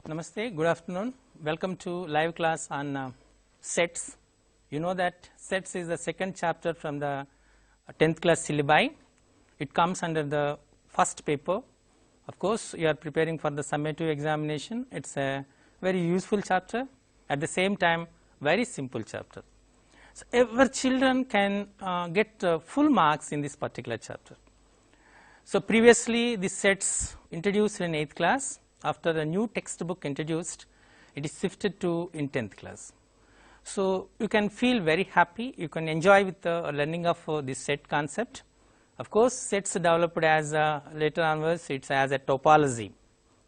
Namaste, good afternoon. Welcome to live class on sets. You know that sets is the second chapter from the 10th class syllabi. It comes under the first paper. Of course, you are preparing for the summative examination. It is a very useful chapter, at the same time very simple chapter. So, our children can get full marks in this particular chapter. So, previously these sets introduced in 8th class. After the new textbook introduced, it is shifted to in 10th class. So, you can feel very happy, you can enjoy with the learning of this set concept. Of course, sets developed as later onwards, it is as a topology.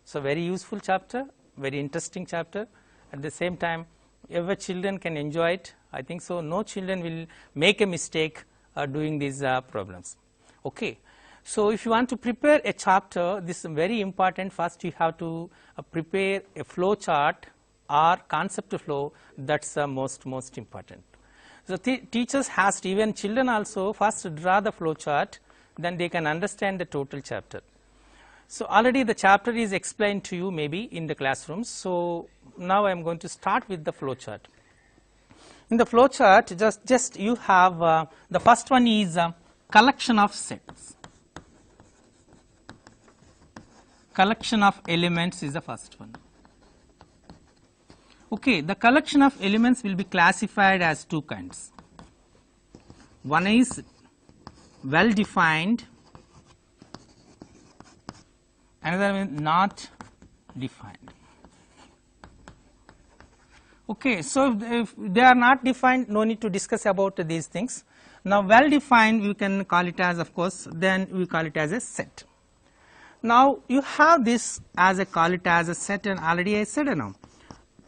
So, very useful chapter, very interesting chapter. At the same time, every children can enjoy it. I think so, no children will make a mistake doing these problems. Okay. So, if you want to prepare a chapter, this is very important. First, you have to prepare a flow chart or concept flow. That is most important. So, teachers has to, even children also first draw the flow chart, then they can understand the total chapter. So, already the chapter is explained to you maybe in the classrooms. So, now I am going to start with the flow chart. In the flow chart, just you have the first one is collection of sets. Collection of elements is the first one. Okay, the collection of elements will be classified as two kinds. One is well defined, another one not defined. Okay, so if they are not defined, no need to discuss about these things. Now, well defined we can call it as, of course, then we call it as a set. Now, you have this as a call it as a set, and already I said now.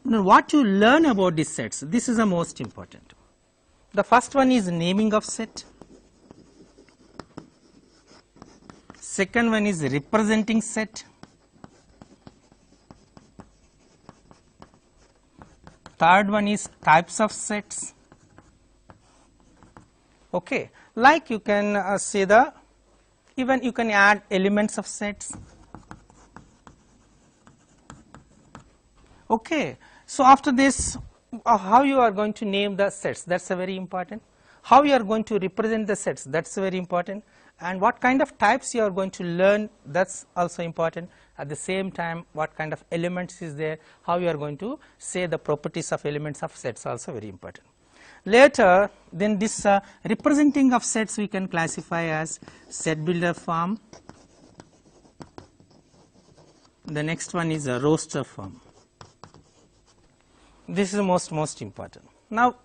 Now, what you learn about these sets, this is the most important. The first one is naming of set. Second one is representing set. Third one is types of sets. Okay, like you can say the, even you can add elements of sets. Okay. So, after this how you are going to name the sets, that is very important. How you are going to represent the sets, that is very important, and what kind of types you are going to learn, that is also important. At the same time, what kind of elements is there, how you are going to say the properties of elements of sets, also very important. Later, then this representing of sets we can classify as set builder form. The next one is a roster form. This is most important. Now,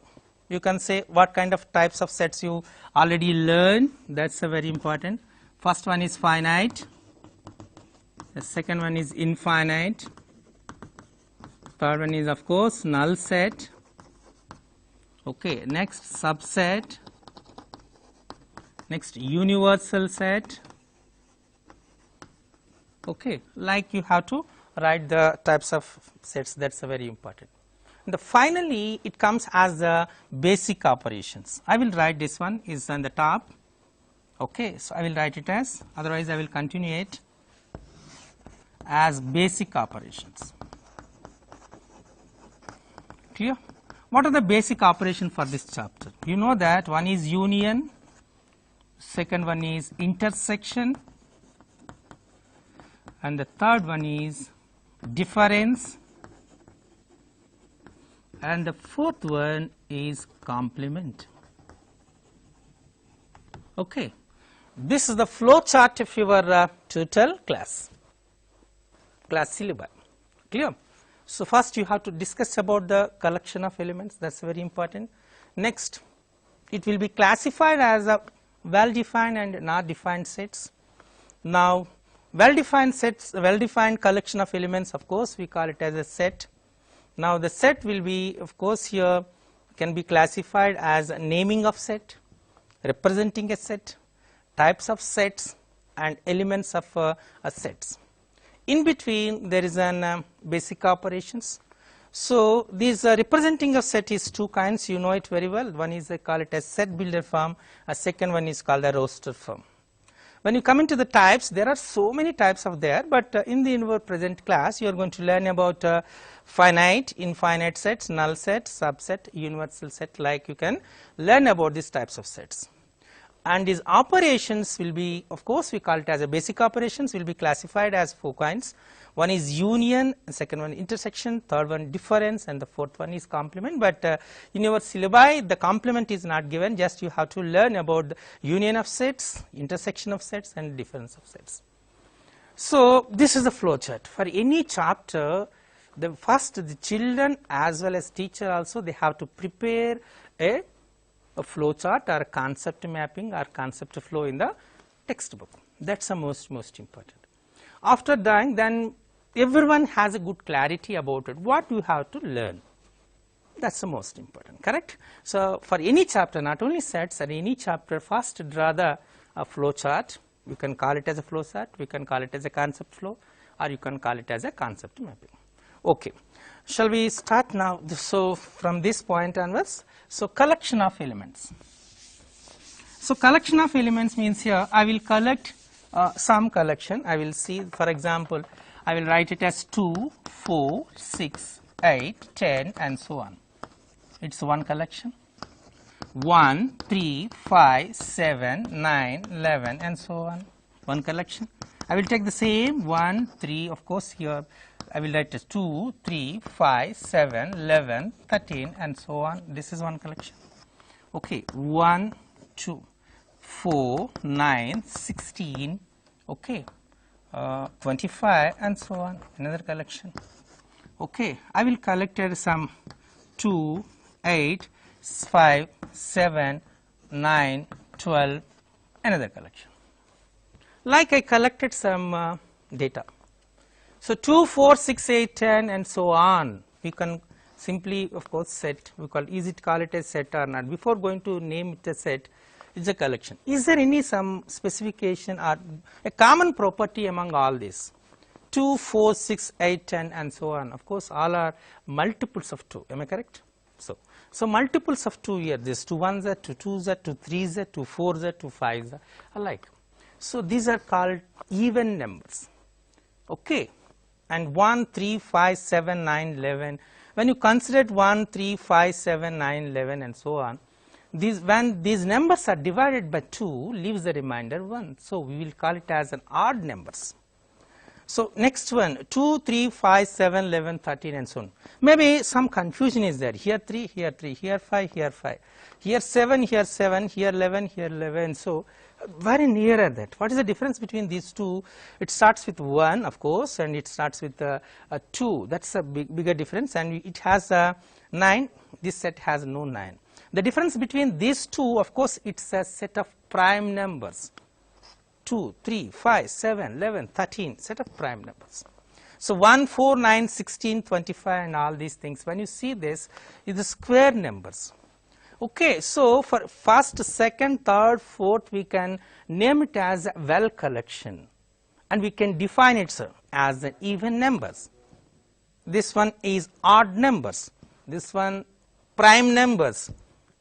you can say what kind of types of sets you already learned, that is very important. First one is finite, the second one is infinite, third one is of course null set. Okay, next subset, next universal set. Okay, like you have to write the types of sets, that is very important. And finally, it comes as the basic operations. I will write this one is on the top. Okay, so I will write it as, otherwise I will continue it as basic operations. Clear? What are the basic operations for this chapter? You know that one is union, second one is intersection, and the third one is difference, and the fourth one is complement. Okay. This is the flow chart of your total class syllabus. Clear? So, first you have to discuss about the collection of elements, that is very important. Next, it will be classified as a well defined and not defined sets. Now, well defined sets, well defined collection of elements, of course, we call it as a set. Now, the set will be, of course, here can be classified as naming of set, representing a set, types of sets, and elements of sets. In between there is an basic operations. So, these representing of set is two kinds, you know it very well. One is I call it as set builder form, a second one is called the roster form. When you come into the types, there are so many types of there, but in our present class you are going to learn about finite, infinite sets, null set, subset, universal set, like you can learn about these types of sets. And these operations will be, of course we call it as a basic operations, will be classified as 4 kinds. One is union, second one intersection, third one difference, and the fourth one is complement. But in your syllabi the complement is not given, just you have to learn about the union of sets, intersection of sets, and difference of sets. So this is the flow chart. For any chapter, the children as well as teacher also, they have to prepare a flow chart or a concept mapping or concept flow in the textbook. That's the most important. After that, then everyone has a good clarity about it, what you have to learn. That's the most important, correct? So for any chapter, not only sets, or any chapter, first draw the flow chart. You can call it as a flow chart, we can call it as a concept flow, or you can call it as a concept mapping. Okay, shall we start now? So from this point onwards, so collection of elements. So collection of elements means here I will collect some collection. I will see, for example, I will write it as 2, 4, 6, 8, 10 and so on. It's one collection. 1, 3, 5, 7, 9, 11 and so on. One collection. I will take the same 1, 3, of course here I will write as 2, 3, 5, 7, 11, 13 and so on. This is one collection. Okay, 1, 2, 4, 9, 16, okay, 25 and so on, another collection. Okay, I will collect some 2, 8, 5, 7, 9, 12, another collection. Like I collected some data. So 2, 4, 6, 8, 10 and so on. We can simply, of course, set. We call, is it call it a set or not? Before going to name it a set, it's a collection. Is there any some specification or a common property among all these? 2, 4, 6, 8, 10 and so on. Of course, all are multiples of 2. Am I correct? So multiples of 2 here. This 2 1s are, 2 2s are, 2 3s are, 2 4s are, 2 5s are alike. So these are called even numbers. Okay. And 1, 3, 5, 7, 9, 11. When you consider 1, 3, 5, 7, 9, 11 and so on, when these numbers are divided by 2, leaves the remainder 1. So we will call it as an odd numbers. So next one, 2, 3, 5, 7, 11, 13 and so on. Maybe some confusion is there. Here 3, here 3, here 5, here 5, here 7, here 7, here 11, here 11. So very nearer that. What is the difference between these two? It starts with 1, of course, and it starts with 2. That's a bigger difference, and it has 9. This set has no 9. The difference between these two, of course, it's a set of prime numbers. 2, 3, 5, 7, 11, 13, set of prime numbers. So 1, 4, 9, 16, 25 and all these things, when you see this, is the square numbers. Okay, so for first, second, third, fourth, we can name it as well collection, and we can define it as even numbers. This one is odd numbers, this one prime numbers,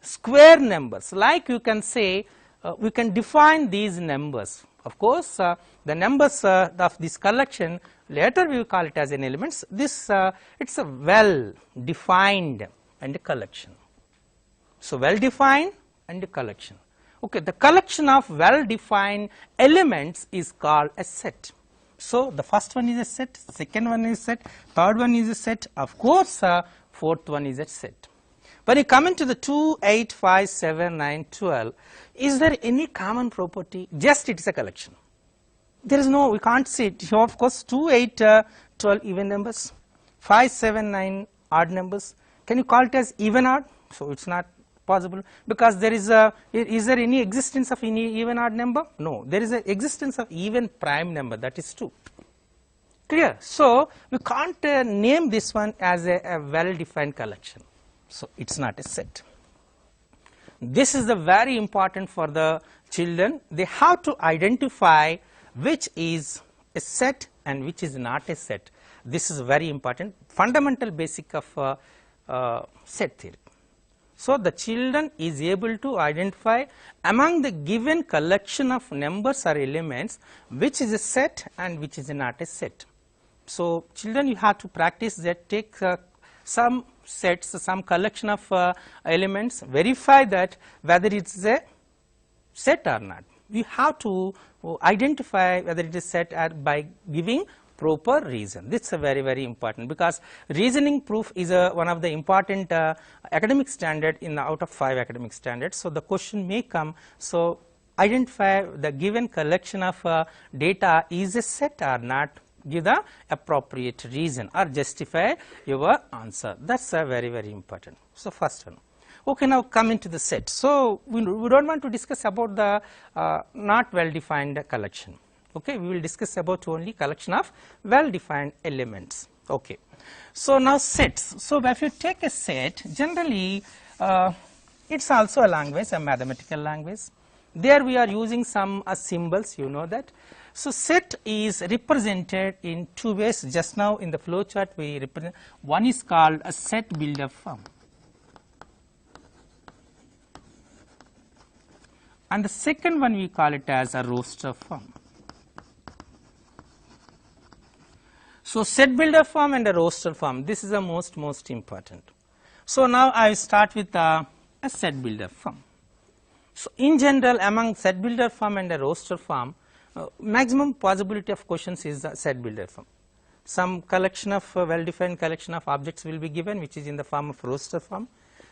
square numbers. Like you can say, we can define these numbers. Of course, the numbers of this collection, later we will call it as an elements. This it's a well defined and a collection. So well defined and a collection. Okay, the collection of well defined elements is called a set. So the first one is a set, second one is a set, third one is a set, of course fourth one is a set. When you come into the 2, 8, 5, 7, 9, 12, is there any common property? Just it is a collection. There is no, we can't see it. Here of course 2, 8, 12 even numbers, 5, 7, 9 odd numbers. Can you call it as even odd? So it's not possible, because there is there any existence of any even odd number? No, there is an existence of even prime number, that is 2. Clear? So we can't name this one as a well defined collection. So it's not a set. This is the very important for the children. They have to identify which is a set and which is not a set. This is very important, fundamental basic of set theory. So, the children is able to identify among the given collection of numbers or elements which is a set and which is not a set. So, children, you have to practice that, take some sets, some collection of elements, verify that whether it is a set or not. We have to identify whether it is set or by giving proper reason. This is a very, very important, because reasoning proof is one of the important academic standard in out of 5 academic standards. So, the question may come. So, identify the given collection of data is a set or not, give the appropriate reason or justify your answer. That is very, very important. So, first one. Okay, now come into the set. So, we do not want to discuss about the not well defined collection. Okay, we will discuss about only collection of well defined elements. Okay. So, now sets. So, if you take a set, generally it is also a language, a mathematical language. There we are using some symbols, you know that. So, set is represented in 2 ways. Just now in the flow chart we represent, one is called a set builder form, and the second one we call it as a roster form. So, set builder form and a roster form, this is the most important. So, now I will start with a set builder form. So, in general, among set builder form and a roster form, maximum possibility of questions is the set builder form. Some collection of well defined collection of objects will be given, which is in the form of roster form.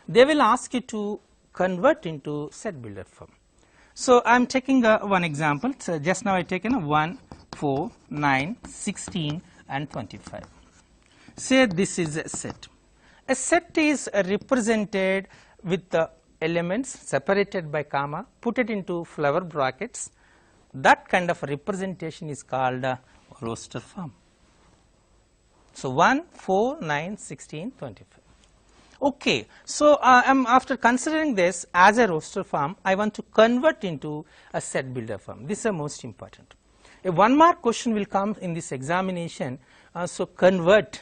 They will ask you to convert into set builder form. So, I am taking one example. So, just now I taken 1, 4, 9, 16 and 25. Say this is a set. A set is represented with the elements separated by comma, put it into flower brackets. That kind of representation is called a roster form. So, 1, 4, 9, 16, 25. Okay. So, after considering this as a roster form, I want to convert into a set builder form. This is the most important. A 1 mark question will come in this examination. So, convert,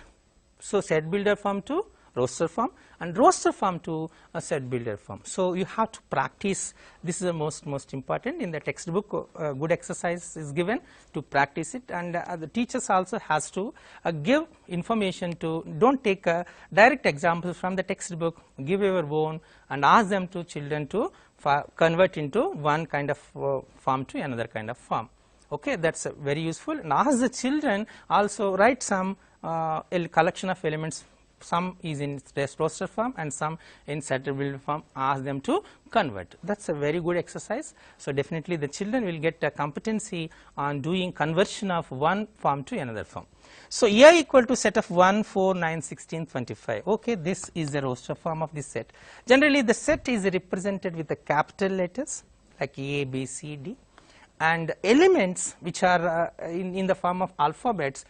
so set builder form to roster form and roster form to a set builder form. So, you have to practice. This is the most important. In the textbook good exercise is given to practice it, and the teachers also has to give information to, don't take direct examples from the textbook, give your own and ask them to children to convert into one kind of form to another kind of form. Okay, that is very useful, and ask the children also write some collection of elements, some is in roster form and some in set builder form, ask them to convert. That is a very good exercise. So, definitely the children will get a competency on doing conversion of one form to another form. So, A equal to set of 1, 4, 9, 16, 25. Okay, this is the roster form of this set. Generally, the set is represented with the capital letters like A, B, C, D. And elements which are in the form of alphabets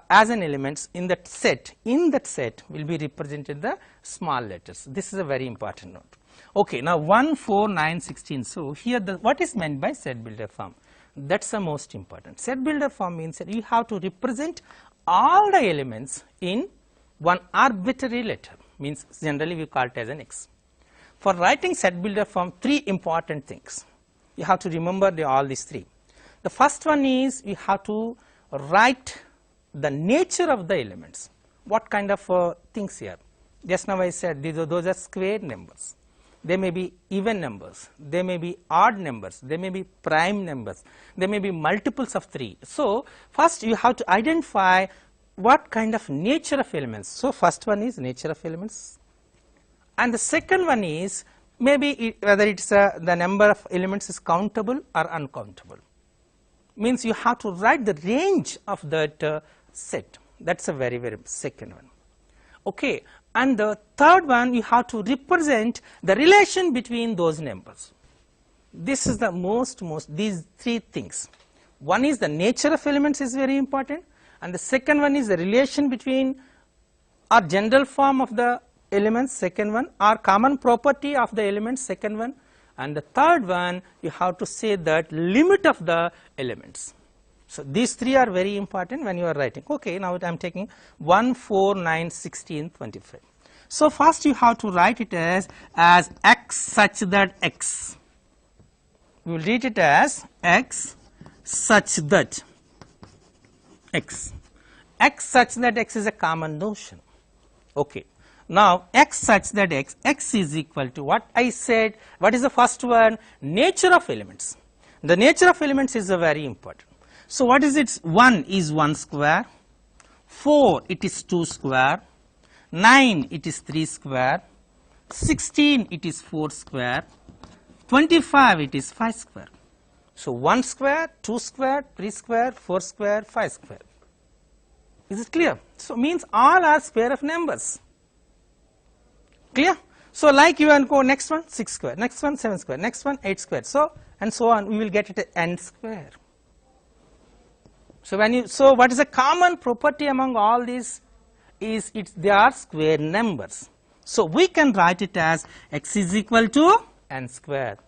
as an elements in that set will be represented the small letters. This is a very important note. Okay, now 1, 4, 9, 16. So, here what is meant by set builder form? That is the most important. Set builder form means that you have to represent all the elements in one arbitrary letter, means generally we call it as an X. For writing set builder form, 3 important things. You have to remember all these 3. The first one is you have to write the nature of the elements. What kind of things here? Just now I said those are square numbers. They may be even numbers, they may be odd numbers, they may be prime numbers, they may be multiples of 3. So, first you have to identify what kind of nature of elements. So, first one is nature of elements, and the second one is maybe whether it is the number of elements is countable or uncountable, means you have to write the range of that set. That is a very second one. Okay. And the third one, you have to represent the relation between those numbers. This is the these 3 things. One is the nature of elements is very important, and the second one is the relation between or general form of the elements, second one, or common property of the elements, second one, and the third one you have to say that limit of the elements. So, these 3 are very important when you are writing. Okay, now I am taking 1, 4, 9, 16, 25. So first you have to write it as x such that x. We will read it as x such that x. X such that x is a common notion. Okay. Now x such that x is equal to what I said. What is the first one? Nature of elements. The nature of elements is very important. So what is it? 1 is 1 square, 4 it is 2 square, 9 it is 3 square, 16 it is 4 square, 25 it is 5 square. So 1 square, 2 square, 3 square, 4 square, 5 square. Is it clear? So means all are square of numbers. Clear? So like you can go next one 6 square, next one 7 square, next one 8 square, so and so on, we will get it n square. So when you, so what is a common property among all these is they are square numbers. So we can write it as x is equal to n square.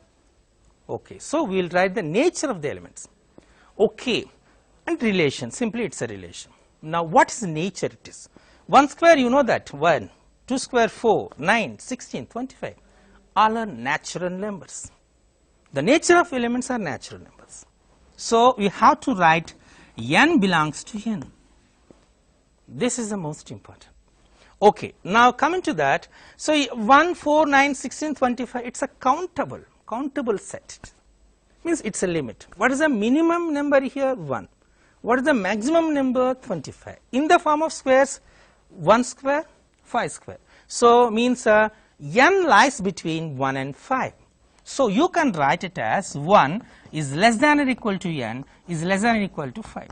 Okay, so we will write the nature of the elements. Okay, and relation, simply it's a relation. Now what is nature it is? 1 square you know that 1, 2 square 4, 9, 16, 25, all are natural numbers. The nature of elements are natural numbers. So we have to write n belongs to n. This is the most important. Okay, now coming to that, so 1, 4, 9, 16, 25, it's a countable set. Means it's a limit. What is the minimum number here? 1. What is the maximum number? 25. In the form of squares, 1 square, 5 square. So means n lies between 1 and 5. So you can write it as 1 is less than or equal to n is less than or equal to 5.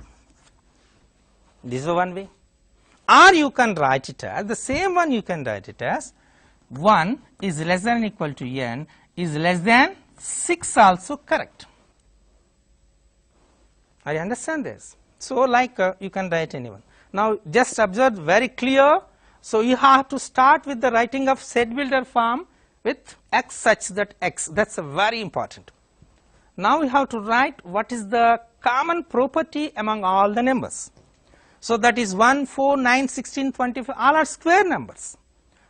This is one way. Or you can write it as, the same one you can write it as 1 is less than or equal to n is less than 6 also correct. I understand this. So like you can write anyone. Now just observe very clear. So you have to start with the writing of set builder form with x such that x. That's a very important. Now we have to write what is the common property among all the numbers. So that is 1, 4, 9, 16, 25, all are square numbers.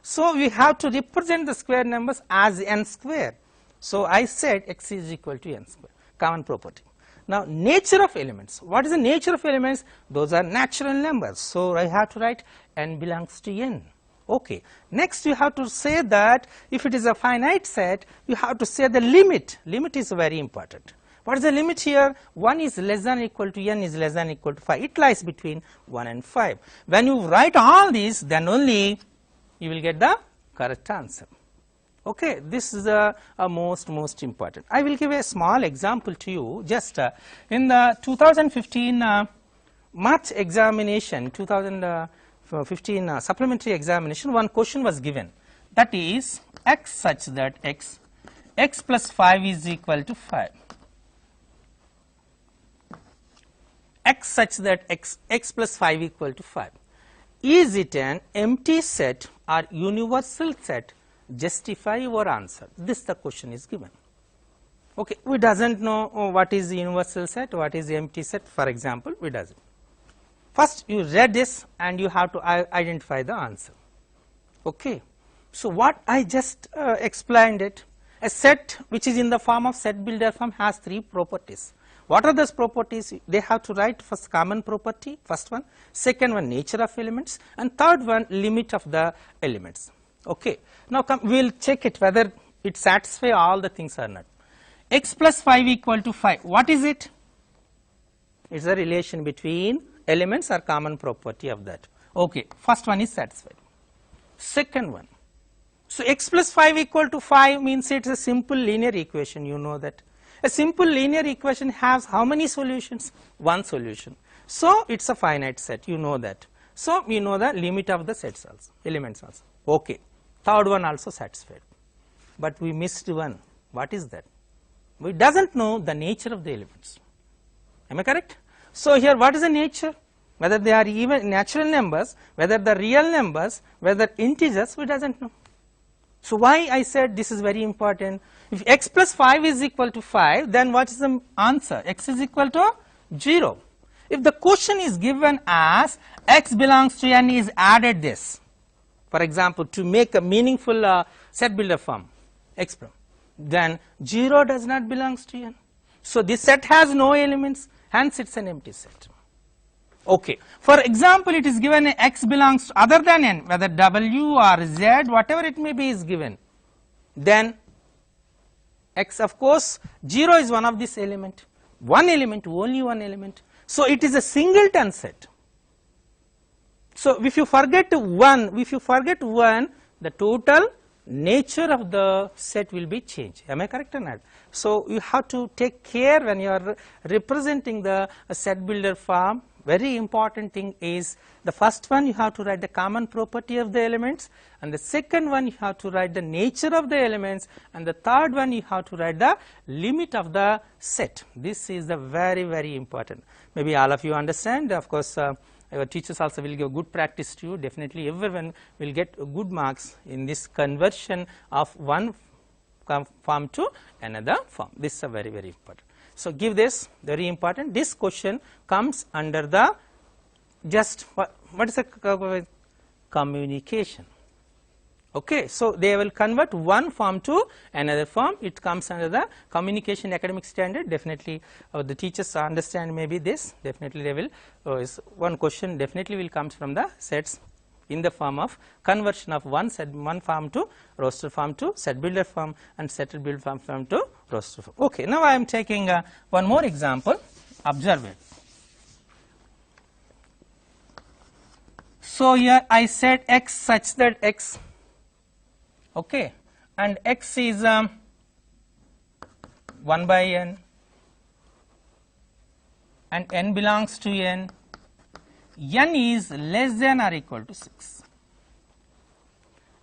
So we have to represent the square numbers as n square. So I said x is equal to n square, common property. Now nature of elements. What is the nature of elements? Those are natural numbers. So I have to write n belongs to n. Okay. Next you have to say that if it is a finite set, you have to say the limit. Limit is very important. What is the limit here? 1 is less than or equal to n is less than or equal to 5. It lies between 1 and 5. When you write all these, then only you will get the correct answer. Okay, this is a most important. I will give a small example to you. Just in the 2015 March examination, 2015 supplementary examination, one question was given. That is x such that x plus 5 is equal to 5. X such that x plus 5 equal to 5. Is it an empty set or universal set? Justify your answer. This the question is given. Okay, we doesn't know what is the universal set, what is the empty set, for example, we doesn't. First you read this and you have to identify the answer. Okay, so what I just explained it, a set which is in the form of set builder form has 3 properties. What are those properties? They have to write first common property, first one, second one nature of elements, and third one limit of the elements. Okay. Now we will check it whether it satisfies all the things or not. X plus 5 equal to 5. What is it? It is a relation between elements or common property of that. Okay. First one is satisfied. Second one. So x plus 5 equal to 5 means it is a simple linear equation. You know that. A simple linear equation has how many solutions? One solution. So it's a finite set. You know that. So we know the limit of the sets also, elements also. Okay. Third one also satisfied. But we missed one. What is that? We doesn't know the nature of the elements. Am I correct? So here what is the nature? Whether they are even natural numbers, whether the real numbers, whether integers, we doesn't know. So why I said this is very important. If x plus 5 is equal to 5, then what is the answer? X is equal to 0. If the question is given as x belongs to n is added this. for example, to make a meaningful set builder form express, then 0 does not belongs to n. So this set has no elements, hence it's an empty set. Okay. For example, it is given x belongs to other than n, whether w or z, whatever it may be is given, then x, of course 0 is one of this element, one element, only one element. So it is a singleton set. So if you forget one, the total nature of the set will be changed. Am I correct or not? So you have to take care when you are representing the set builder form. Very important thing is, the first one you have to write the common property of the elements, and the second one you have to write the nature of the elements, and the third one you have to write the limit of the set. This is the very important. Maybe all of you understand. Of course, our teachers also will give good practice to you. Definitely everyone will get good marks in this conversion of one form to another form. This is a very important. So give this, very important. This question comes under the just what is the communication. Okay, so they will convert one form to another form. It comes under the communication academic standard. Definitely the teachers understand maybe this. Definitely they will is one question definitely will comes from the sets in the form of conversion of one form to roster form to set builder form, and set builder form to roster form. Okay, now I am taking one more example. Observe it. So here I set x such that x, okay, and x is 1 by n, and n belongs to n. N is less than or equal to 6.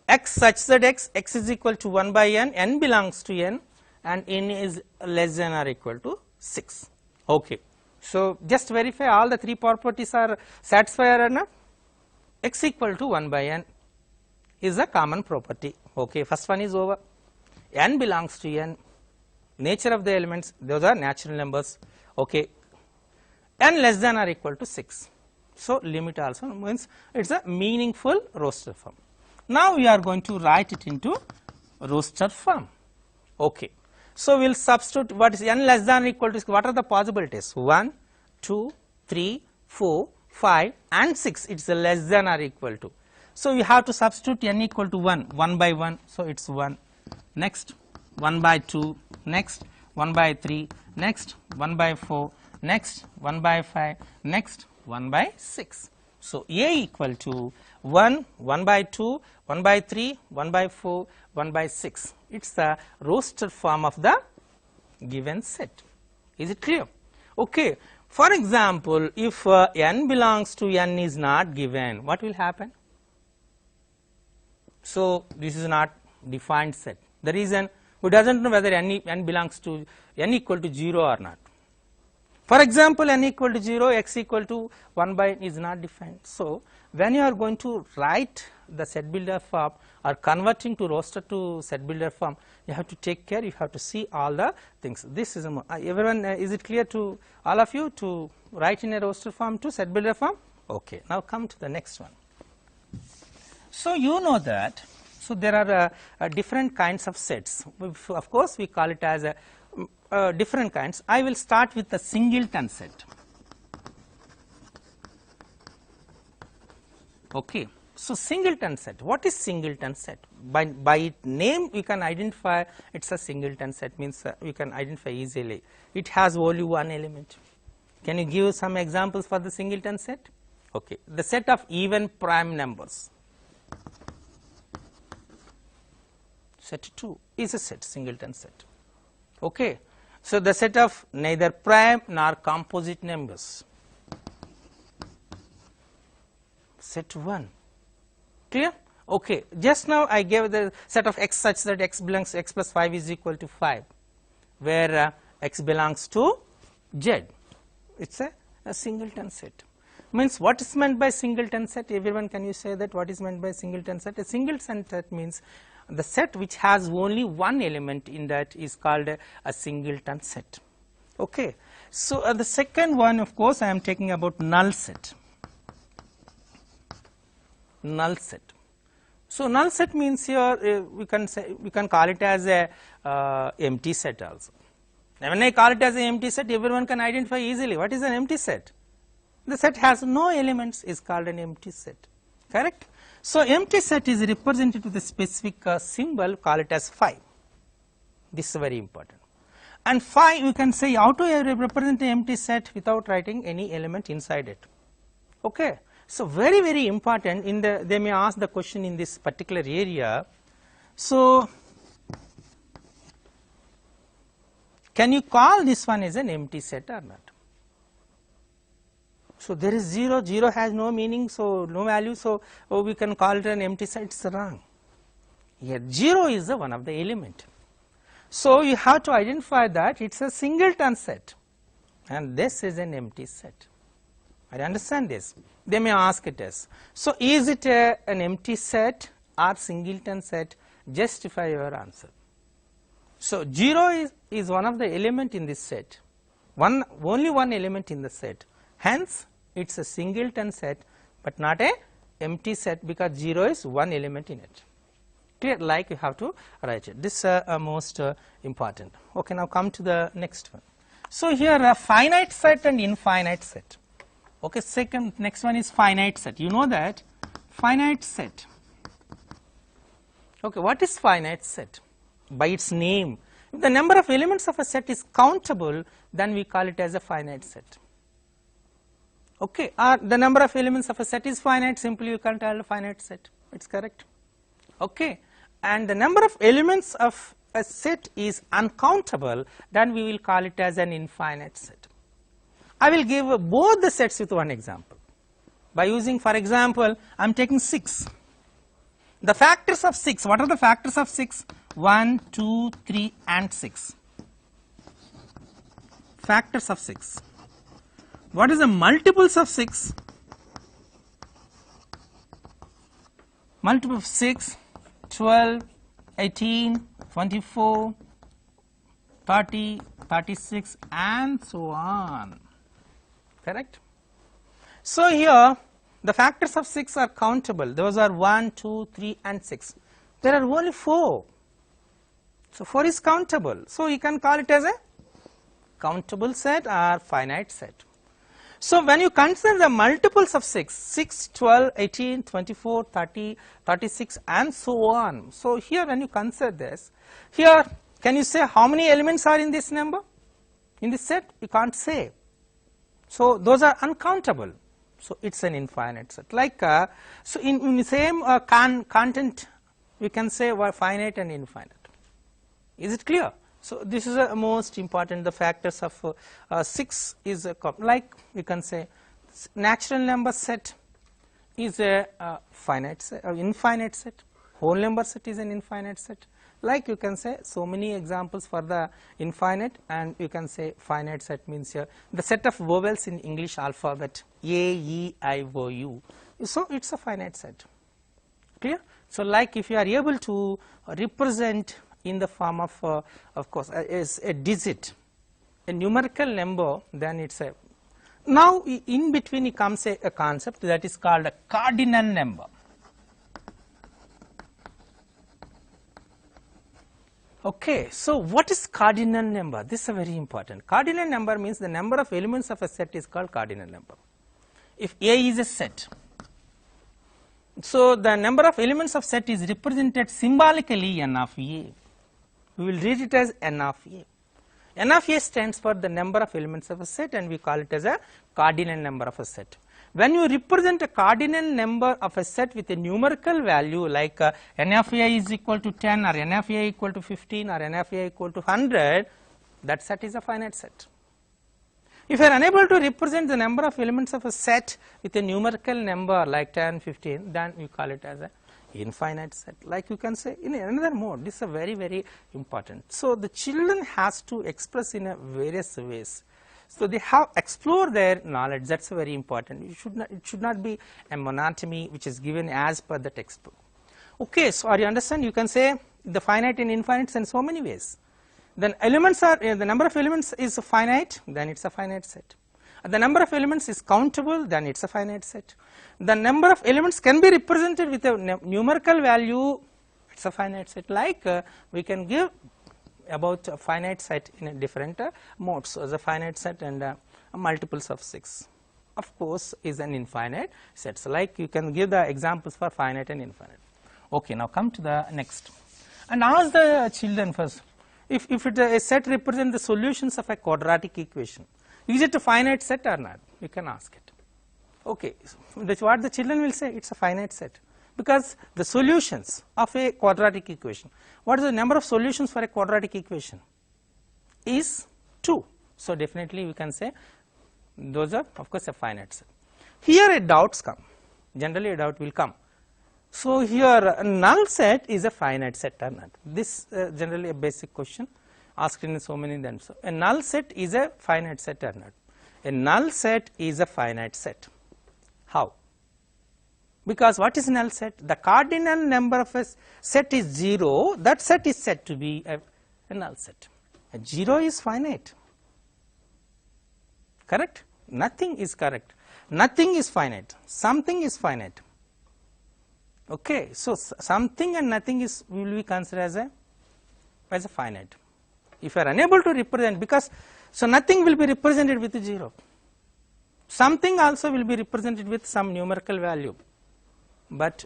X such that x is equal to 1 by n belongs to n, and n is less than or equal to 6. Okay. So just verify all the three properties are satisfied or not. X equal to 1 by n is a common property. Okay, first one is over. N belongs to n. Nature of the elements, those are natural numbers. Okay. N less than or equal to 6. So limit also means it's a meaningful roster form. Now we are going to write it into roster form. Okay. So we'll substitute what is n less than or equal to, what are the possibilities? 1, 2, 3, 4, 5 and 6. It's a less than or equal to. So we have to substitute n equal to 1 by 1. So it's 1. Next 1 by 2. Next 1 by 3. Next 1 by 4. Next 1 by 5. Next 1 by 6. So A equal to 1, 1 by 2, 1 by 3, 1 by 4, 1 by 6. It's the roster form of the given set. Is it clear? Okay. For example, if n belongs to n is not given, what will happen? So this is not defined set. The reason, we doesn't know whether n belongs to n equal to 0 or not. For example, n equal to 0, x equal to 1 by n is not defined. So when you are going to write the set builder form or converting to roster to set builder form, you have to take care, you have to see all the things. This is everyone, is it clear to all of you to write in a roster form to set builder form? Okay, now come to the next one. So you know that, so there are different kinds of sets. Of course we call it as a different kinds. I will start with the singleton set. Okay. So singleton set, what is singleton set? By name we can identify it's a singleton set, means we can identify easily. It has only one element. Can you give some examples for the singleton set? Okay. The set of even prime numbers. Set 2 is a set, singleton set. Okay. So the set of neither prime nor composite numbers. Set 1. Clear? Okay. Just now I gave the set of x such that x belongs to x plus 5 is equal to 5, where x belongs to z. It's a singleton set. Means what is meant by singleton set? Everyone, can you say that what is meant by singleton set? A singleton set means the set which has only one element in that is called a singleton set. Okay. So the second one, of course, I am taking about null set. Null set. So null set means here we can call it as a empty set also. Now when I call it as an empty set, everyone can identify easily what is an empty set. The set has no elements is called an empty set, correct. So empty set is represented with a specific symbol, call it as phi. This is very important. And phi, you can say how to represent an empty set without writing any element inside it. Okay. So very important. In the, they may ask the question in this particular area. So can you call this one as an empty set or not? So there is 0, 0 has no meaning, so no value, so we can call it an empty set. It's wrong. Here 0 is the one of the element. So you have to identify that it's a singleton set, and this is an empty set. I understand this. They may ask it as. So is it an empty set or singleton set? Justify your answer. So 0 is one of the element in this set, only one element in the set. Hence it's a singleton set, but not a empty set, because 0 is one element in it. Clear? Like you have to write it. This is most important. Okay, now come to the next one. So here a finite set and infinite set. Okay, next one is finite set. You know that finite set. Okay, what is finite set? By its name, if the number of elements of a set is countable, then we call it as a finite set. Okay, or the number of elements of a set is finite, simply you can tell a finite set, it's correct. Okay, and the number of elements of a set is uncountable, then we will call it as an infinite set. I will give both the sets with one example. By using, for example, I am taking 6. The factors of 6, what are the factors of 6? 1, 2, 3 and 6. Factors of 6. What is the multiples of 6? Multiple of 6, 12, 18, 24, 30, 36 and so on. Correct? So here the factors of 6 are countable. Those are 1, 2, 3 and 6. There are only 4. So 4 is countable. So you can call it as a countable set or finite set. So when you consider the multiples of 6, 12, 18, 24, 30, 36 and so on. So here when you consider this, here can you say how many elements are in this number? In this set? You can't say. So those are uncountable. So it's an infinite set. Like so in the same content we can say finite and infinite. Is it clear? So this is a most important. The factors of 6 is like we can say natural number set is a finite set, infinite set. Whole number set is an infinite set. Like you can say so many examples for the infinite, and you can say finite set means here the set of vowels in English alphabet A, E, I, O, U. So it's a finite set. Clear? So like if you are able to represent in the form of course is a digit, a numerical number, then it's a. Now in between it comes a concept that is called a cardinal number. Okay, so what is cardinal number? This is very important. Cardinal number means the number of elements of a set is called cardinal number. If A is a set, so the number of elements of set is represented symbolically n of A. We will read it as n of A. N of A stands for the number of elements of a set, and we call it as a cardinal number of a set. When you represent a cardinal number of a set with a numerical value like n of A is equal to 10 or n of A equal to 15 or n of A equal to 100, that set is a finite set. If you are unable to represent the number of elements of a set with a numerical number like 10, 15, then you call it as a infinite set. Like you can say in another mode. This is very important. So the children has to express in a various ways. So they have explore their knowledge. That's very important. It should not be a monotony which is given as per the textbook. Okay, so you understand? You can say the finite and infinite in so many ways. Then elements are the number of elements is finite, then it's a finite set. The number of elements is countable, then it is a finite set. The number of elements can be represented with a numerical value, it is a finite set. Like we can give about a finite set in a different modes as a finite set and multiples of 6. Of course, is an infinite set. So, like you can give the examples for finite and infinite. Okay, now come to the next and ask the children first, if a set represents the solutions of a quadratic equation, is it a finite set or not? You can ask it. Okay, so what the children will say, it is a finite set, because the solutions of a quadratic equation, what is the number of solutions for a quadratic equation? Is 2. So, definitely we can say those are of course a finite set. Here a doubts come, generally a doubt will come. So, here a null set is a finite set or not? This generally a basic question asked in so many then. So, a null set is a finite set or not? A null set is a finite set. How? Because what is null set? The cardinal number of a set is 0, that set is said to be a null set. A 0 is finite, correct? Nothing is correct, nothing is finite, something is finite. Okay, so something and nothing is will be considered as a finite. If you are unable to represent, because so nothing will be represented with 0, something also will be represented with some numerical value, but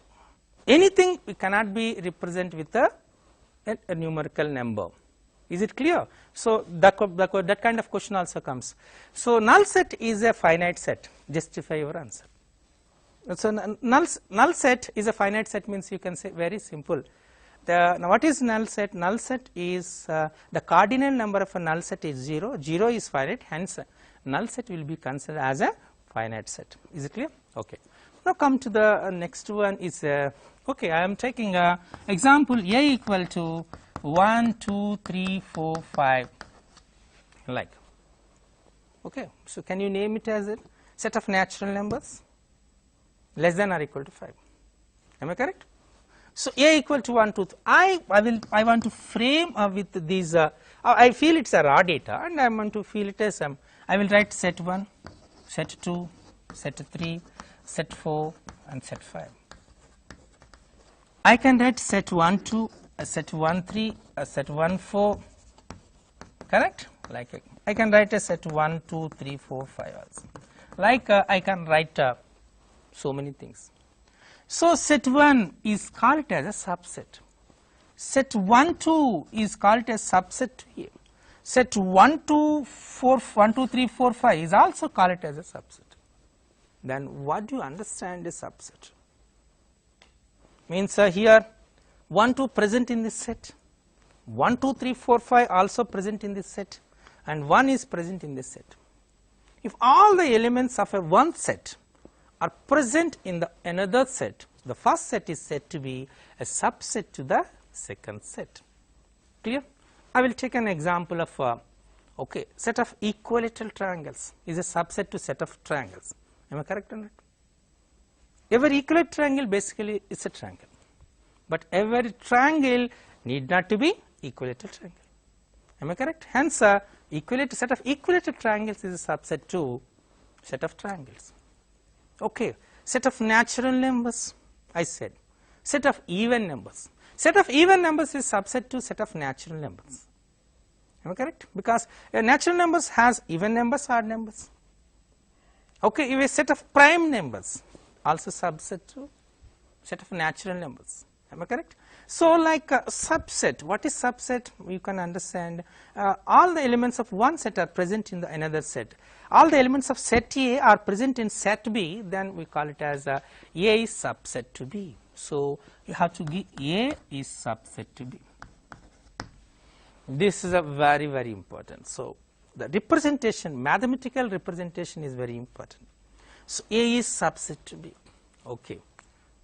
anything cannot be represented with a numerical number. Is it clear? So, that kind of question also comes. So, null set is a finite set, justify your answer. So, null set is a finite set means you can say very simple. Now, what is null set? Null set is the cardinal number of a null set is 0, 0 is finite, hence null set will be considered as a finite set. Is it clear? Okay. Now, come to the next one is okay, I am taking a example A equal to 1, 2, 3, 4, 5 like. Okay. So, can you name it as a set of natural numbers less than or equal to 5? Am I correct? So, A equal to 1, 2, 3. I want to frame with these. I feel it's a raw data, and I want to feel it as I will write set 1, set 2, set 3, set 4, and set 5. I can write set 1, 2. Set 1 3, set 1 4, correct? Like I can write a set 1 2 3 4 5 also. Like I can write so many things. So, set 1 is called as a subset. Set 1 2 is called as subset to A. Set 1 2 4 1 2 3 4 5 is also called as a subset. Then what do you understand a subset? Means here 1 2 present in this set, 1 2 3 4 5 also present in this set, and 1 is present in this set. If all the elements of a one set are present in the another set, the first set is said to be a subset to the second set. Clear? I will take an example of okay, set of equilateral triangles is a subset to set of triangles. Am I correct or not? Every equilateral triangle basically is a triangle, but every triangle need not to be equilateral triangle. Am I correct? Hence, set of equilateral triangles is a subset to set of triangles. Okay, set of natural numbers, I said. Set of even numbers. Set of even numbers is subset to set of natural numbers. Am I correct? Because natural numbers has even numbers, odd numbers. Okay, if a set of prime numbers also subset to set of natural numbers. Am I correct? So, like a subset, what is subset? You can understand all the elements of one set are present in the another set. All the elements of set A are present in set B, then we call it as A is subset to B. So, you have to give A is subset to B. This is a very, very important. So, the representation, mathematical representation is very important. So, A is subset to B. Okay.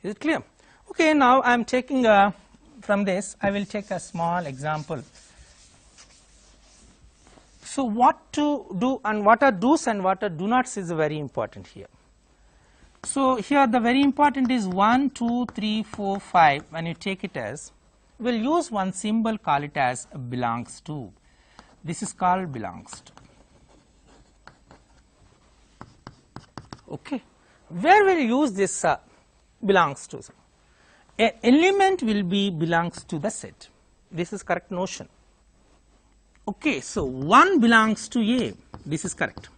Is it clear? Okay, now I am taking from this, I will take a small example. So, what to do and what are do's and what are do nots is very important here. So, here the very important is 1, 2, 3, 4, 5. When you take it as, we will use one symbol, call it as belongs to. This is called belongs to. Okay. Where will you use this belongs to? An element will be belongs to the set. This is correct notion. Okay, so 1 belongs to A. This is correct.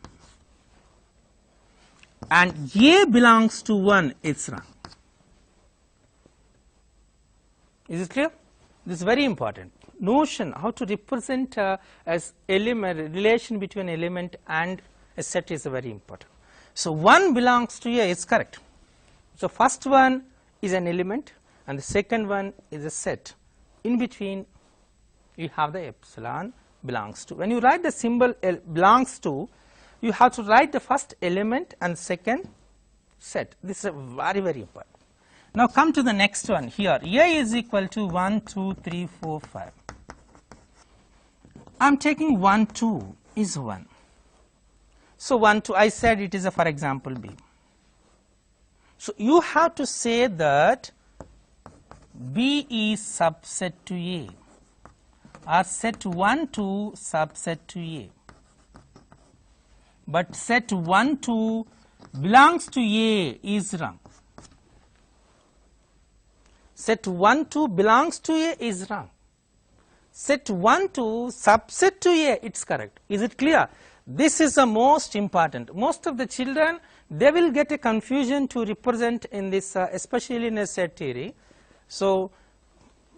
And A belongs to 1. It's wrong. Is it clear? This is very important. Notion how to represent as element, relation between element and a set is very important. So 1 belongs to A is correct. So first one is an element and the second one is a set. In between you have the epsilon belongs to. When you write the symbol belongs to, you have to write the first element and second set. This is very, very important. Now come to the next one here. A is equal to 1, 2, 3, 4, 5. I am taking 1, 2 is 1. So 1, 2, I said it is a for example B. So you have to say that B is subset to A or set 1, 2 subset to A. But set 1, 2 belongs to A is wrong. Set 1, 2 belongs to A is wrong. Set 1, 2 subset to A, it's correct. Is it clear? This is the most important. Most of the children, they will get a confusion to represent in this, especially in a set theory. So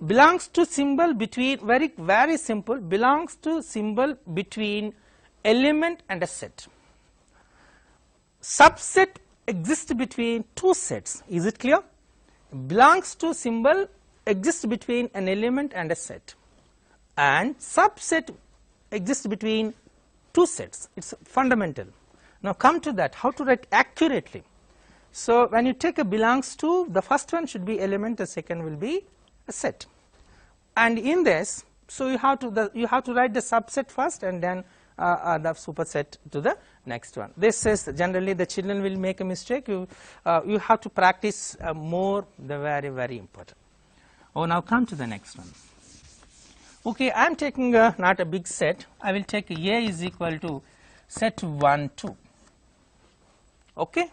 belongs to symbol between, very, very simple, belongs to symbol between element and a set. Subset exists between two sets. Is it clear? Belongs to symbol exists between an element and a set, and subset exists between two sets. It's fundamental. Now come to that, how to write accurately. So when you take a belongs to, the first one should be element, the second will be a set. And in this, so you have to write the subset first and then the superset to the next one. This is generally the children will make a mistake. You have to practice more, the very, very important. Oh, now come to the next one. Okay, I am taking not a big set. I will take A is equal to set 1, 2. Okay.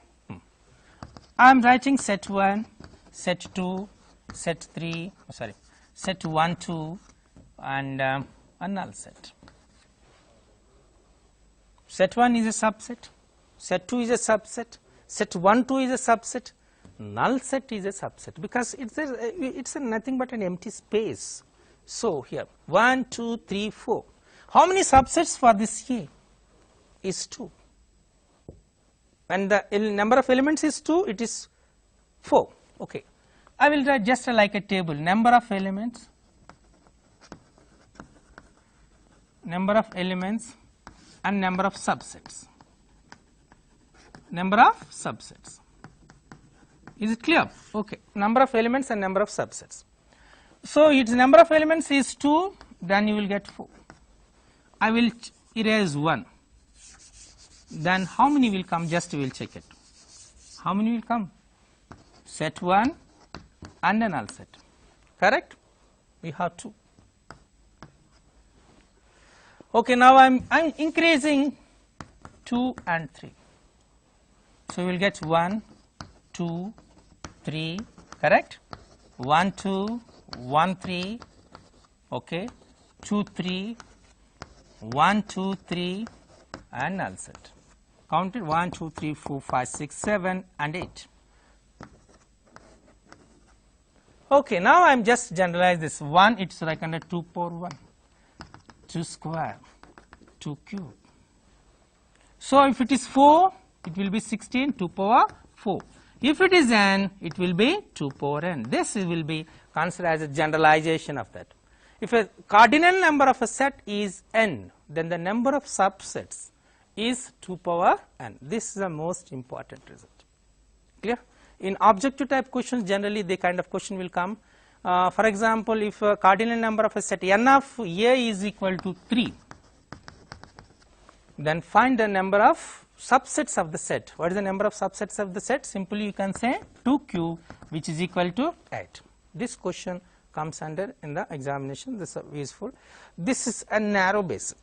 I am writing set 1, set 2, set 3, sorry, set 1, 2 and a null set. Set 1 is a subset, set 2 is a subset, set 1, 2 is a subset, null set is a subset, because it's nothing but an empty space. So here 1, 2, 3, 4. How many subsets for this A? Is 2. When the number of elements is 2, it is 4. Okay. I will write just like a table, number of elements and number of subsets. Number of subsets. Is it clear? Okay. Number of elements and number of subsets. So its number of elements is 2, then you will get 4. I will erase 1. Then how many will come? Just we will check it. How many will come? Set 1 and a null set. Correct? We have 2. Okay, now I'm increasing 2 and 3. So we will get 1, 2, 3, correct? 1, 2, 1, 3, okay, 2, 3, 1, 2, 3 and null set. Count it 1, 2, 3, 4, 5, 6, 7 and 8. Okay, now I am just generalize this 1, it's like under 2 power 1, 2 square, 2 cube. So if it is 4, it will be 16, 2 power 4. If it is n, it will be 2 power n. This will be considered as a generalization of that. If a cardinal number of a set is n, then the number of subsets is 2 power n. This is the most important result. Clear? In objective type questions, generally the kind of question will come. For example, if a cardinal number of a set n of A is equal to 3, then find the number of subsets of the set. What is the number of subsets of the set? Simply you can say 2 cube, which is equal to 8. This question comes under in the examination. This is useful. This is a narrow basic.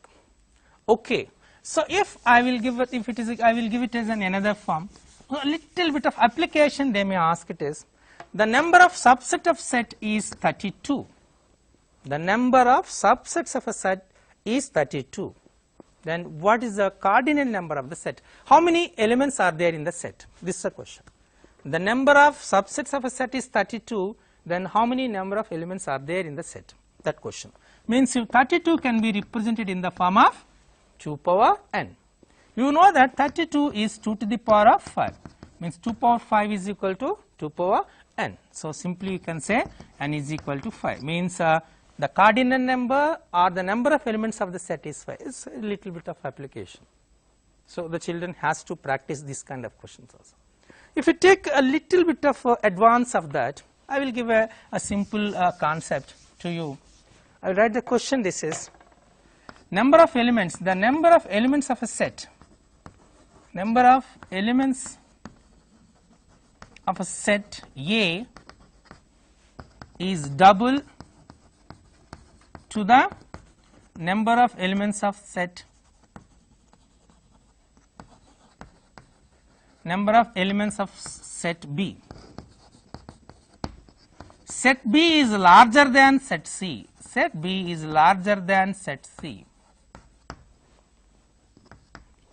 Okay. So if I will give it, I will give it as an another form. a little bit of application they may ask it is, the number of subset of set is 32. The number of subsets of a set is 32. Then what is the cardinal number of the set? How many elements are there in the set? This is a question. The number of subsets of a set is 32, then how many number of elements are there in the set? That question. Means if 32 can be represented in the form of 2 power n. You know that 32 is 2 to the power of 5, means 2 power 5 is equal to 2 power n. So simply you can say n is equal to 5, means the cardinal number or the number of elements of the set is 5. It's a little bit of application. So the children has to practice this kind of questions also. If you take a little bit of advance of that, I will give a simple concept to you. I will write the question. This is number of elements, the number of elements of a set, number of elements of a set A is double to the number of elements of set B. Set B is larger than set C. Set B is larger than set C.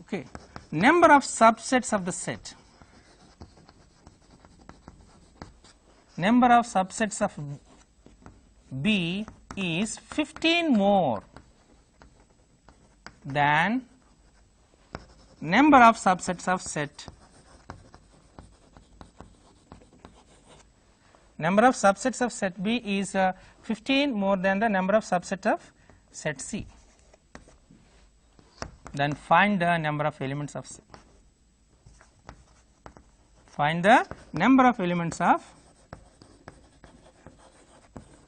Okay. Number of subsets of the set. Number of subsets of B is 15 more than number of subsets of set. Number of subsets of set B is 15 more than the number of subset of set C. Then find the number of elements of C. Find the number of elements of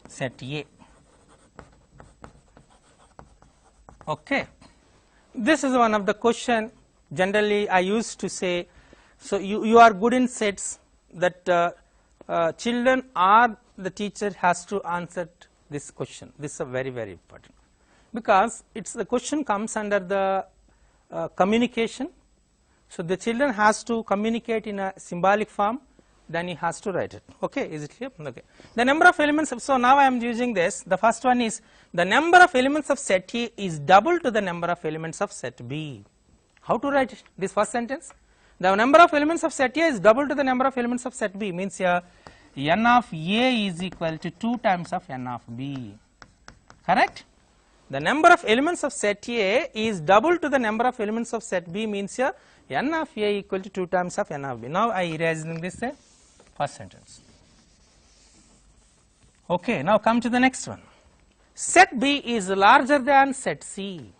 set A. Okay. This is one of the question generally I used to say. So you are good in sets, that children or the teacher has to answer this question. This is very important, because it's the question comes under the communication. So the children has to communicate in a symbolic form, then he has to write it. Okay, is it clear? Okay. The number of elements of, so now I am using this. The first one is the number of elements of set A is double to the number of elements of set B. How to write it? This first sentence. The number of elements of set A is double to the number of elements of set B, means here n of A is equal to 2 times of n of B. Correct? The number of elements of set A is double to the number of elements of set B, means here n of A equal to 2 times of n of B. Now I erasing this first sentence. Okay, now come to the next one. Set B is larger than set C.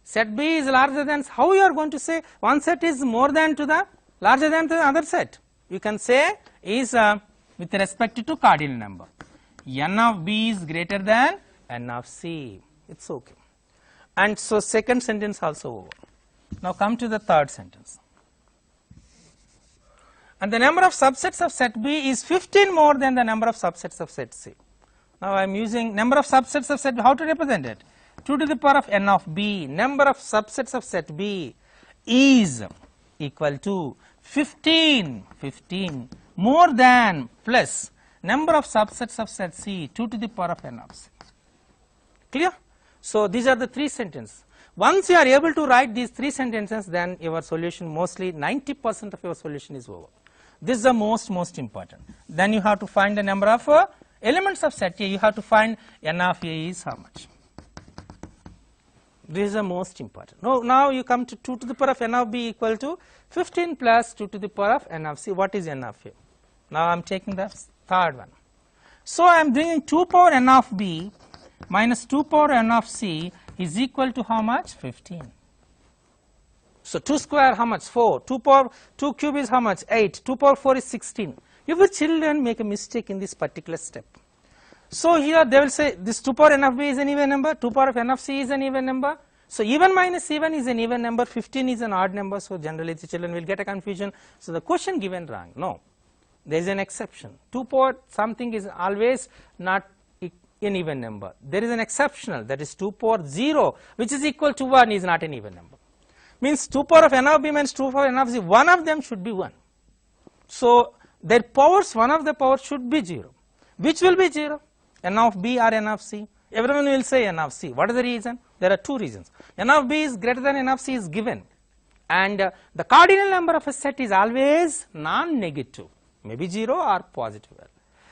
Set B is larger than, how you are going to say one set is more than to the larger than to the other set? You can say is with respect to cardinal number. N of B is greater than n of C. It's okay. And so second sentence also over. Now come to the third sentence. And the number of subsets of set B is 15 more than the number of subsets of set C. Now I am using number of subsets of set B. How to represent it? 2 to the power of n of B. Number of subsets of set B is equal to 15 more than plus number of subsets of set C 2 to the power of n of C. Clear? So these are the three sentences. Once you are able to write these three sentences, then your solution, mostly 90% of your solution is over. This is the most important. Then you have to find the number of elements of set A. You have to find n of A is how much. This is the most important. Now you come to 2 to the power of n of B equal to 15 plus 2 to the power of n of C. What is n of A? Now I am taking the third one. So I am bringing 2 power n of B minus 2 power n of C is equal to how much? 15. So 2 square how much? 4. 2 power 2 cube is how much? 8. 2 power 4 is 16. If the children make a mistake in this particular step, so here they will say this 2 power n of B is an even number, 2 power of n of C is an even number. So even minus even is an even number, 15 is an odd number. So generally the children will get a confusion. So the question given wrong. No, there is an exception. 2 power something is always not an even number. There is an exceptional, that is 2 power 0, which is equal to 1 is not an even number. Means 2 power of n of B minus 2 power n of C, one of them should be 1. So their powers, one of the powers should be 0. Which will be 0? N of B or N of C? Everyone will say N of C. What is the reason? There are two reasons. N of B is greater than N of C is given, and the cardinal number of a set is always non-negative, maybe 0 or positive.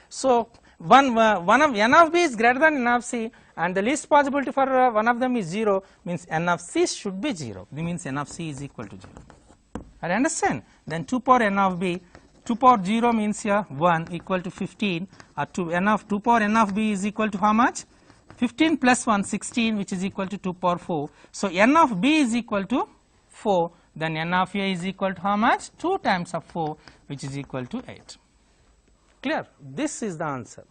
So one of N of B is greater than N of C, and the least possibility for one of them is 0, means N of C should be 0. This means N of C is equal to 0. I understand. Then 2 power N of B, 2 power 0 means here 1 equal to 15, or 2 power N of B is equal to how much? 15 plus 1, 16, which is equal to 2 power 4. So N of B is equal to 4, then N of A is equal to how much? 2 times of 4, which is equal to 8. Clear? This is the answer.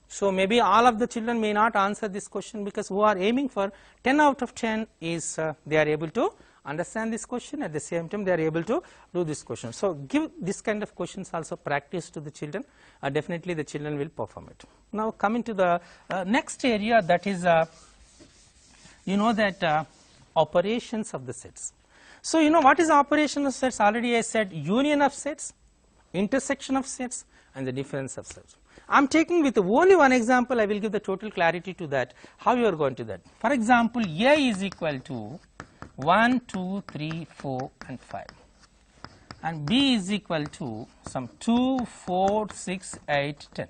So maybe all of the children may not answer this question, because who are aiming for 10 out of 10 is they are able to understand this question, at the same time they are able to do this question. So give this kind of questions also practice to the children, definitely the children will perform it. Now coming to the next area, that is you know that operations of the sets. So you know what is operation of sets? Already I said union of sets, intersection of sets, and the difference of sets. I am taking with only one example, I will give the total clarity to that, how you are going to that. For example, A is equal to 1, 2, 3, 4 and 5, and B is equal to some 2, 4, 6, 8, 10.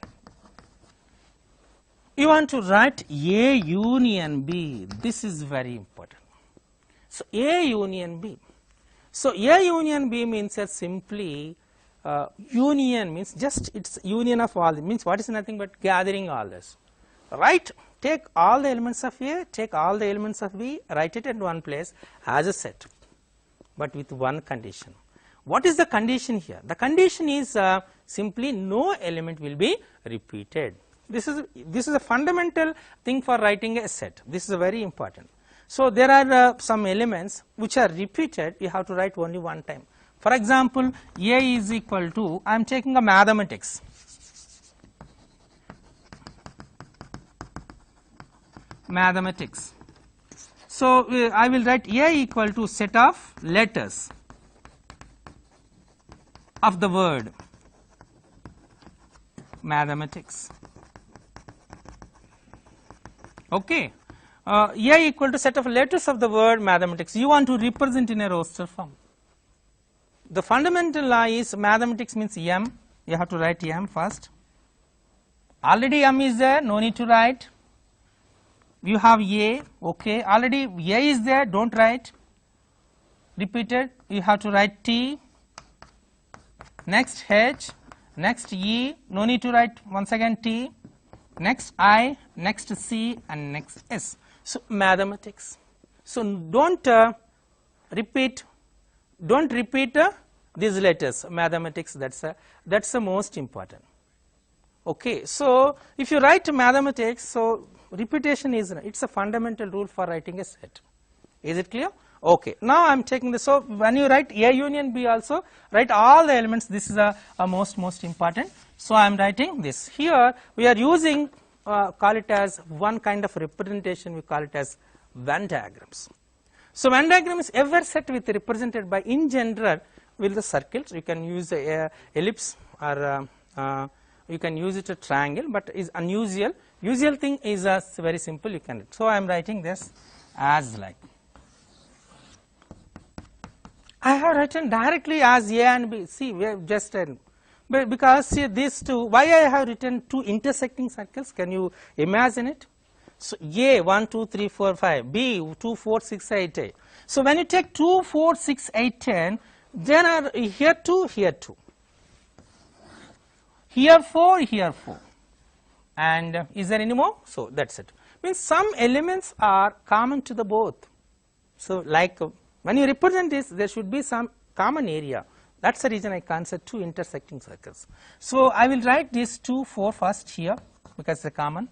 You want to write A union B, this is very important. So A union B. So A union B means that simply union means just it's union of all, means what is nothing but gathering all this, right? Take all the elements of A, take all the elements of B, write it at one place as a set, but with one condition. What is the condition here? The condition is simply no element will be repeated. This is a fundamental thing for writing a set. This is very important. So there are some elements which are repeated, you have to write only one time. For example, A is equal to, I am taking a mathematics. Mathematics. So I will write A equal to set of letters of the word mathematics. Okay. A equal to set of letters of the word mathematics. You want to represent in a roster form. The fundamental law is mathematics means M. You have to write M first. Already M is there, no need to write. You have A, okay. Already A is there, don't write. Repeated, you have to write T. Next H, next E, no need to write once again T. Next I, next C, and next S. So mathematics. So don't repeat these letters, mathematics. That's the most important. Okay. So if you write mathematics, so repetition is, it's a fundamental rule for writing a set. Is it clear? Okay. Now I am taking this. So when you write A union B also, write all the elements. This is a most important. So I am writing this. Here we are using call it as one kind of representation, we call it as Venn diagrams. So Venn diagram is ever set with represented by, in general, with the circles. You can use a ellipse, or you can use it a triangle, but is unusual. Usual thing is very simple, you can. So I am writing this as like, I have written directly as A and B. See, we have just but because see these two, why I have written two intersecting circles, can you imagine it? So A 1, 2, 3, 4, 5, B 2, 4, 6, 8, 8. So when you take 2, 4, 6, 8, 10, then are here 2, here 2, here 4, here 4, and is there any more? So that's it. Means some elements are common to the both. So like when you represent this, there should be some common area. That's the reason I consider two intersecting circles. So I will write these 2, 4 first here, because they are common.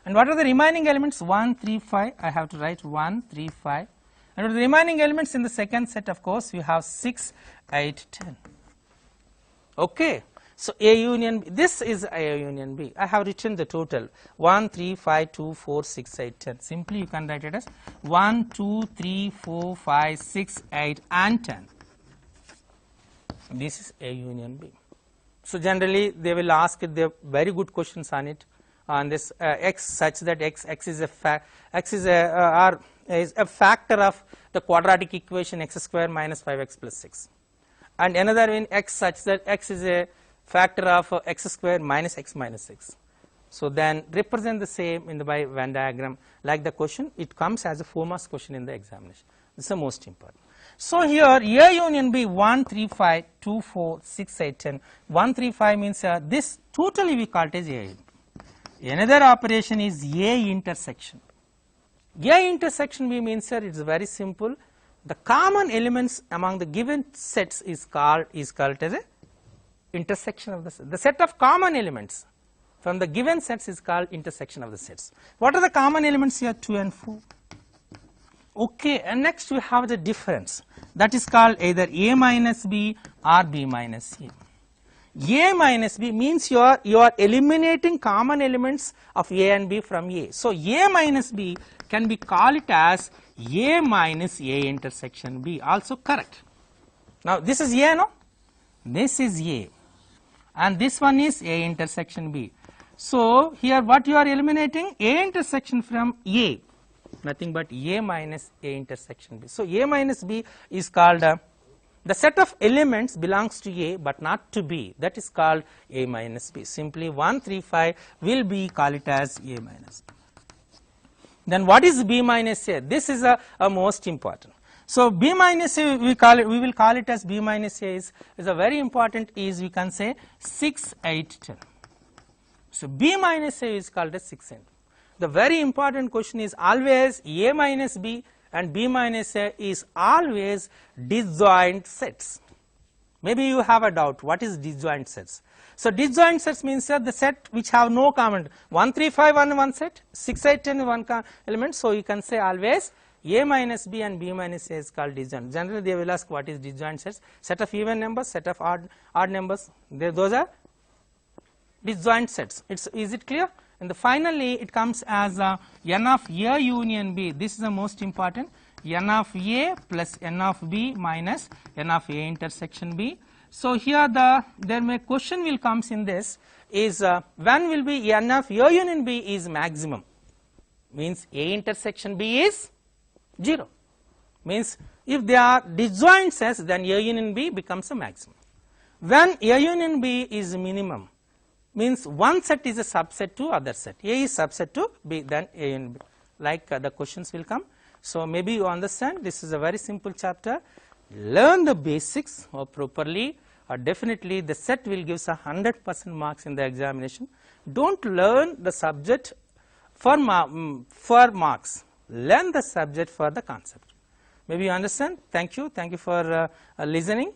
And what are the remaining elements? 1, 3, 5. I have to write 1, 3, 5. And what are the remaining elements in the second set? Of course, we have 6, 8, 10. Okay. So A union B. This is A union B. I have written the total 1, 3, 5, 2, 4, 6, 8, 10. Simply you can write it as 1, 2, 3, 4, 5, 6, 8, and 10. This is A union B. So generally they will ask the very good questions on it, on this x such that x is a factor of the quadratic equation x square minus 5x plus 6, and another one x such that x is a factor of x square minus x minus 6. So then represent the same in the by Venn diagram like the question. It comes as a 4 marks question in the examination. This is the most important. So here A union B 1 3 5 2 4 6 8 10. 1 3 5 means this totally we call it as A. Another operation is A intersection. A intersection B means it is very simple. The common elements among the given sets is called as a intersection of the set. The set of common elements from the given sets is called intersection of the sets. What are the common elements here? 2 and 4. Okay, and next we have the difference, that is called either A minus B or B minus A. A minus B means you are eliminating common elements of A and B from A. So A minus B can be called it as A minus A intersection B, also correct. Now this is A, no? This is A, and this one is A intersection B. So here what you are eliminating? A intersection from A, nothing but A minus A intersection B. So A minus B is called the set of elements belongs to A but not to B, that is called A minus B. Simply 1 3 5 will be call it as A minus B. Then what is B minus A? This is a most important. So B minus A we will call it as B minus A is a very important, is we can say 6 8 10. So B minus A is called as 6 8. The very important question is always A minus B and B minus A is always disjoint sets. Maybe you have a doubt, what is disjoint sets? So disjoint sets means the set which have no common, 1 3 5 on one set, 6 8 10 one element. So you can say always A minus B and B minus A is called disjoint. Generally they will ask what is disjoint sets, set of even numbers, set of odd numbers, those are disjoint sets. Is it clear? And finally it comes as n of A union B. This is the most important, n of A plus n of B minus n of A intersection B. So here the question will comes in this is when will be n of A union B is maximum, means A intersection B is 0, means if they are disjoint sets then A union B becomes a maximum. When A union B is minimum, means one set is a subset to other set, A is subset to B, then A and B, like the questions will come. So maybe you understand, this is a very simple chapter. Learn the basics properly, definitely the set will give 100% marks in the examination. Don't learn the subject for marks, learn the subject for the concept. Maybe you understand. Thank you for listening.